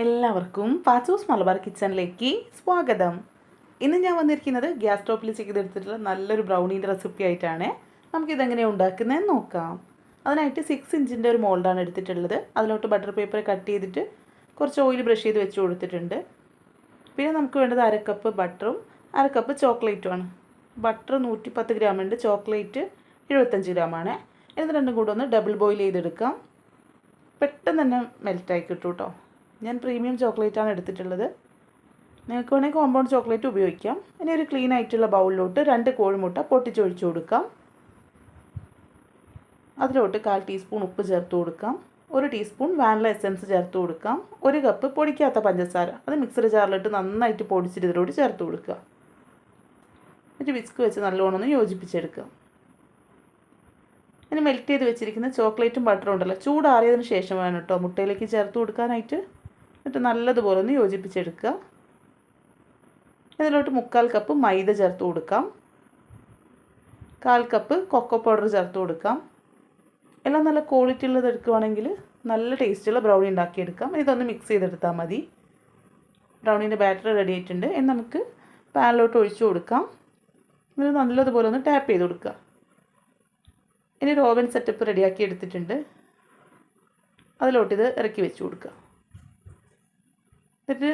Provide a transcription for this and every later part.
എല്ലാവർക്കും പാച്ചൂസ് മലബാർ കിച്ചണിലേക്ക് സ്വാഗതം. ഇന്ന് ഞാൻ വന്നിരിക്കുന്നത് ഗ്യാസ് സ്റ്റോപ്പിൽ ചെയ്തെടുത്തിട്ടുള്ള നല്ലൊരു ബ്രൗണീൻ്റെ റെസിപ്പി ആയിട്ടാണ്. നമുക്കിതെങ്ങനെയാണ് ഉണ്ടാക്കുന്നതെന്ന് നോക്കാം. അതിനായിട്ട് 6 ഇഞ്ചിൻ്റെ ഒരു മോൾഡാണ് എടുത്തിട്ടുള്ളത്. അതിലോട്ട് ബട്ടർ പേപ്പർ കട്ട് ചെയ്തിട്ട് കുറച്ച് ഓയിൽ ബ്രഷ് ചെയ്ത് വെച്ച് കൊടുത്തിട്ടുണ്ട്. പിന്നെ നമുക്ക് വേണ്ടത് 1/2 കപ്പ് ബട്ടറും 1/2 കപ്പ് ചോക്ലേറ്റുമാണ്. ബട്ടർ 110 ഗ്രാം ഉണ്ട്, ചോക്ലേറ്റ് 75 ഗ്രാമാണ്. ഇത് രണ്ടും കൂടെ ഒന്ന് ഡബിൾ ബോയിൽ ചെയ്തെടുക്കാം. പെട്ടെന്ന് തന്നെ മെൽറ്റായി കിട്ടും കേട്ടോ. ഞാൻ പ്രീമിയം ചോക്ലേറ്റാണ് എടുത്തിട്ടുള്ളത്. നിങ്ങൾക്ക് വേണമെങ്കിൽ കോമ്പൗണ്ട് ചോക്ലേറ്റ് ഉപയോഗിക്കാം. ഇനി ഒരു ക്ലീൻ ആയിട്ടുള്ള ബൗളിലോട്ട് 2 കോഴിമുട്ട പൊട്ടിച്ചൊഴിച്ച് കൊടുക്കാം. അതിലോട്ട് 1/4 ടീസ്പൂൺ ഉപ്പ് ചേർത്ത് കൊടുക്കാം. 1 ടീസ്പൂൺ വാനില എസൻസ് ചേർത്ത് കൊടുക്കാം. 1 കപ്പ് പൊടിക്കാത്ത പഞ്ചസാര, അത് മിക്സർ ജാറിലിട്ട് നന്നായിട്ട് പൊടിച്ചിട്ട് ഇതിലോട്ട് ചേർത്ത് കൊടുക്കുക. എന്നിട്ട് വിസ്ക് വെച്ച് നല്ലോണം ഒന്ന് യോജിപ്പിച്ചെടുക്കുക. ഇനി മെൽറ്റ് ചെയ്ത് വെച്ചിരിക്കുന്ന ചോക്ലേറ്റും ബട്ടറും ഉണ്ടല്ലോ, ചൂടാറിയതിന് ശേഷം വേണം കേട്ടോ മുട്ടയിലേക്ക് ചേർത്ത് കൊടുക്കാനായിട്ട്. എന്നിട്ട് നല്ലതുപോലെ ഒന്ന് യോജിപ്പിച്ചെടുക്കുക. ഇതിലോട്ട് 1/4 കപ്പ് മൈദ ചേർത്ത് കൊടുക്കാം. 1/4 കപ്പ് കൊക്കോ പൗഡർ ചേർത്ത് കൊടുക്കാം. എല്ലാം നല്ല ക്വാളിറ്റി ഉള്ളത് എടുക്കുകയാണെങ്കിൽ നല്ല ടേസ്റ്റുള്ള ബ്രൗണി ഉണ്ടാക്കിയെടുക്കാം. ഇതൊന്ന് മിക്സ് ചെയ്തെടുത്താൽ മതി. ബ്രൗണീൻ്റെ ബാറ്റർ റെഡി ആയിട്ടുണ്ട്. ഇനി നമുക്ക് പാനിലോട്ട് ഒഴിച്ചു കൊടുക്കാം. ഇത് നല്ലതുപോലെ ഒന്ന് ടാപ്പ് ചെയ്ത് കൊടുക്കുക. ഇനി ഒരു ഓവൻ സെറ്റപ്പ് റെഡിയാക്കി എടുത്തിട്ടുണ്ട്. അതിലോട്ട് ഇത് ഇറക്കി വെച്ച് കൊടുക്കുക. എന്നിട്ട്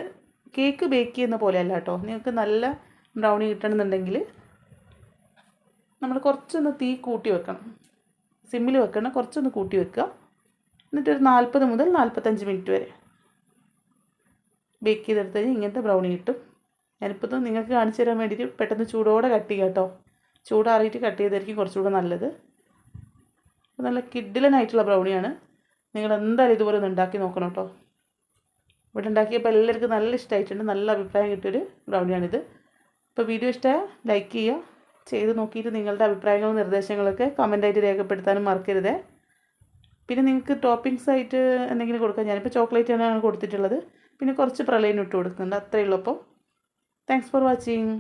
കേക്ക് ബേക്ക് ചെയ്യുന്ന പോലെയല്ല കേട്ടോ. നിങ്ങൾക്ക് നല്ല ബ്രൗണി കിട്ടണമെന്നുണ്ടെങ്കിൽ നമ്മൾ കുറച്ചൊന്ന് തീ കൂട്ടി വെക്കണം. സിമ്മിൽ വെക്കണം, കുറച്ചൊന്ന് കൂട്ടി വെക്കുക. എന്നിട്ടൊരു 40 മുതൽ 45 മിനിറ്റ് വരെ ബേക്ക് ചെയ്തെടുത്ത് കഴിഞ്ഞാൽ ഇങ്ങനത്തെ ബ്രൗണി കിട്ടും. ഞാനിപ്പോൾ നിങ്ങൾക്ക് കാണിച്ചു തരാൻ വേണ്ടിയിട്ട് പെട്ടെന്ന് ചൂടോടെ കട്ട് ചെയ്യുക കേട്ടോ. ചൂടാറിയിട്ട് കട്ട് ചെയ്തായിരിക്കും കുറച്ചുകൂടെ നല്ലത്. നല്ല കിഡിലനായിട്ടുള്ള ബ്രൗണിയാണ്. നിങ്ങൾ എന്തായാലും ഇതുപോലെ ഒന്ന് ഉണ്ടാക്കി നോക്കണം കേട്ടോ. ഇവിടെ ഉണ്ടാക്കിയപ്പോൾ എല്ലാവർക്കും നല്ല ഇഷ്ടമായിട്ടുണ്ട്. നല്ല അഭിപ്രായം കിട്ടിയൊരു ബ്രൗണിയാണിത്. അപ്പോൾ വീഡിയോ ഇഷ്ടമായ ലൈക്ക് ചെയ്യുക. ചെയ്ത് നോക്കിയിട്ട് നിങ്ങളുടെ അഭിപ്രായങ്ങളും നിർദ്ദേശങ്ങളൊക്കെ കമൻറ്റായിട്ട് രേഖപ്പെടുത്താനും മറക്കരുത്. പിന്നെ നിങ്ങൾക്ക് ടോപ്പിങ്സ് ആയിട്ട് എന്തെങ്കിലും കൊടുക്കാം. ഞാനിപ്പോൾ ചോക്ലേറ്റ് ആണ് കൊടുത്തിട്ടുള്ളത്. പിന്നെ കുറച്ച് പ്രളയം ഇട്ട് കൊടുക്കുന്നുണ്ട്. അത്രയേ ഉള്ളൂ. അപ്പോൾ താങ്ക്സ് ഫോർ വാച്ചിങ്.